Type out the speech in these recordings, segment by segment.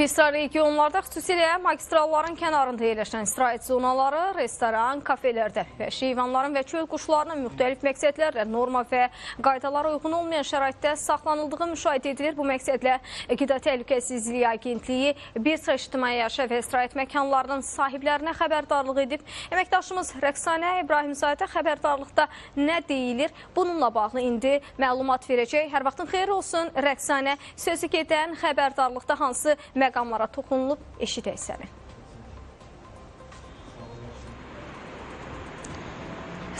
Bir sıra regionlarda, xüsusilə magistralların kənarında yerləşən istirahət zonaları, restoran, kafelərdə və heyvanların və çöl quşlarının müxtəlif məqsədlərlə norma və qaydalara uyğun olmayan şəraitdə saxlanıldığı müşahidə edilir. Bu məqsədlə Qida Təhlükəsizliyi Agentliyi bir sıra ictimai yaşa və istirahət məkanlarının sahiblərinə xəbərdarlıq edib. Əməkdaşımız Rəqsanə İbrahimzadə xəbərdarlıqda nə deyilir? Bununla bağlı indi məlumat verəcək. Hər vaxtın xeyir olsun Rəqsanə. Sözü gedən xəbərdarlıqda hansı məqamlara toxunulub, eşidək səni.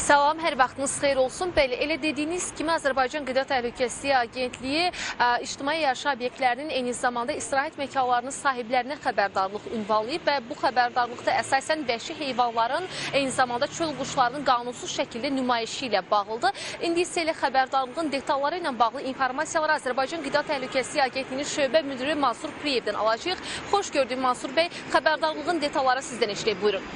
Salam, hər vaxtınız xeyir olsun. Bəli, elə dediyiniz kimi Azərbaycan Qida Təhlükəsizliyi Agentliyi ictimai yaşayış obyektlərinin eyni zamanda istirahət məkanlarının sahiblərinə xəbərdarlıq ünvanlayıb və bu xəbərdarlıqda əsasən vəhşi heyvanların, eyni zamanda çöl quşlarının qanunsuz şəkildə nümayişi ilə bağlıdır. İndi isə elə xəbərdarlığın detalları ilə bağlı informasiyaları Azərbaycan Qida Təhlükəsizliyi Agentliyinin şöbə müdiri Mansur Priyevdən alacağıq. Xoş gördük Mansur bəy. Xəbərdarlığın detalları sizdən eşidək. Buyurun.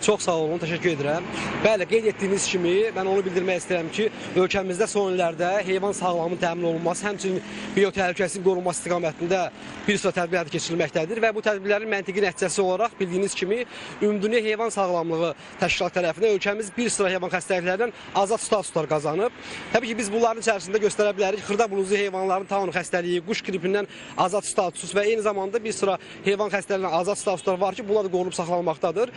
Çox sağ olun, təşəkkür edirəm. Bəli, qeyd etdiyiniz kimi, mən onu bildirmək istəyirəm ki, ölkəmizdə son illərdə heyvan sağlamlığının təmin olunması, həmçinin biotəhlükəsizliyin qorunması istiqamətində bir sıra tədbir həyata keçirilməkdədir və bu tədbirlərin məntiqi nəticəsi olaraq bildiyiniz kimi, Ümumdünya Heyvan Sağlamlığı Təşkilatı tərəfindən ölkəmiz bir sıra heyvan xəstəliklərindən azad statuslar qazanıb. Təbii ki, biz bunların içərisində göstərə bilərik xırda buluzu heyvanların taun xəstəliyi, quş qripindən azad status və eyni zamanda bir sıra heyvan xəstəliyindən azad statuslar var ki, bunlar da qorunub saxlanılmaqdadır.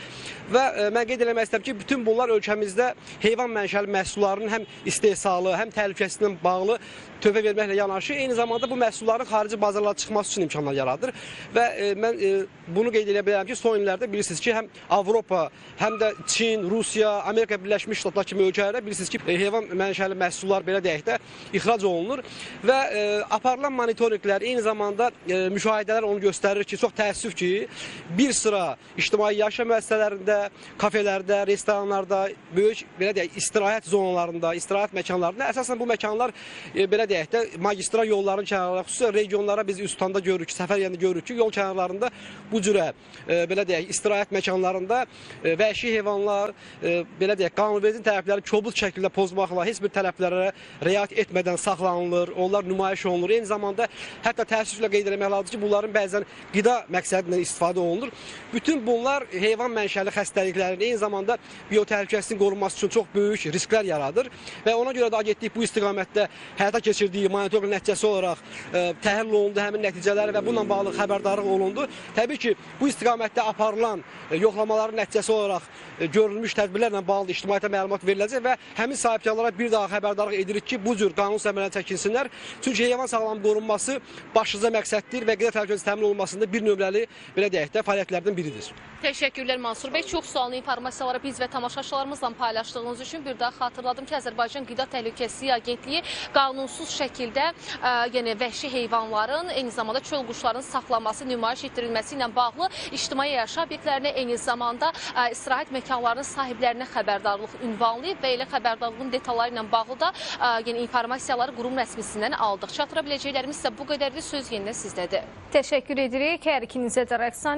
Və mən qeyd eləmək istəyirəm ki, bütün bunlar ölkəmizdə heyvan mənşəli məhsullarının həm istehsalı, həm təhlükəsizliklə bağlı tövbə verməklə yanaşı, eyni zamanda bu məhsulların xarici bazarlara çıxması üçün imkanlar yaradır. Və mən bunu qeyd edə bilərəm ki, son illərdə bilirsiniz ki, həm Avropa, həm də Çin, Rusiya, Amerika Birləşmiş Ştatlar kimi ölkələrdə bilirsiniz ki, heyvan mənşəli məhsullar belə deyək də ixrac olunur və aparılan monitorinqlər, eyni zamanda müşahidələr onu göstərir ki, çox təəssüf ki, bir sıra ictimai yaşayış müəssisələrində, kafelərdə, restoranlarda, böyük belə deyək, istirahət zonalarında, istirahət məkanlarında, əsasən bu məkanlar belə deyək də, magistral yolların kənarlarında, xüsusilə regionlara biz üst tutanda görürük ki, səfər yerində görürük ki, yol kənarlarında bu cürə, belə deyək, istirahət məkanlarında vəhşi heyvanlar, belə deyək, qanunvericinin tərəfləri kobud şəkildə pozmaqla, heç bir tələblərə riayət etmədən saxlanılır, onlar nümayiş olunur. Eyni zamanda, hətta təəssüflə qeyd etmək lazımdır ki, bunların bəzən qida məqsədindən istifadə olunur. Bütün bunlar heyvan mənşəli xəstəliklərin, eyni zamanda biotəhlükəsizliyin qorunması üçün çox böyük risklər yaradır və ona görə də agentlik bu istiqamətdə həyata keçirdiyi monitorinq nəticəsi olaraq təhlil olundu, həmin nəticələri və bununla bağlı xəbərdarlıq olundu. Təbii ki, bu istiqamətdə aparılan yoxlamaların nəticəsi olaraq görülmüş tədbirlərlə bağlı ictimaiyyətə məlumat veriləcək və həmin sahibkarlara bir daha xəbərdarlıq edirik ki, bu cür qanunsuz əməllərdən çəkinsinlər. Çünki heyvan sağlamlığının qorunması başlıca məqsəddir və qida təhlükəsizliyinin təmin olunmasında bir nömrəli, belə deyək də, fəaliyyətlərdən biridir. Təşəkkürlər Mansur bəy. Çox sağ olun informasiyaları biz və tamaşaçılarımızla paylaşdığınız üçün. Bir daha xatırladım ki, Azərbaycan Qida Təhlükəsizliyi Agentliyi qanunsuz şəkildə yəni vəhşi heyvanların, eyni zamanda çöl quşlarının saxlanması, nümayiş etdirilməsi ilə bağlı ictimai yaşayış obyektlərinə, eyni zamanda istirahət məkanlarının sahiblərinə xəbərdarlıq ünvanlayıb və elə xəbərdarlığın detalları ilə bağlı da yəni informasiyaları qurum rəsmisindən aldıq. Çatıra biləcəklərimiz isə bu qədərdir. Söz yenidən sizdədir. Təşəkkür edirik hər ikinizə də Rəqsanə.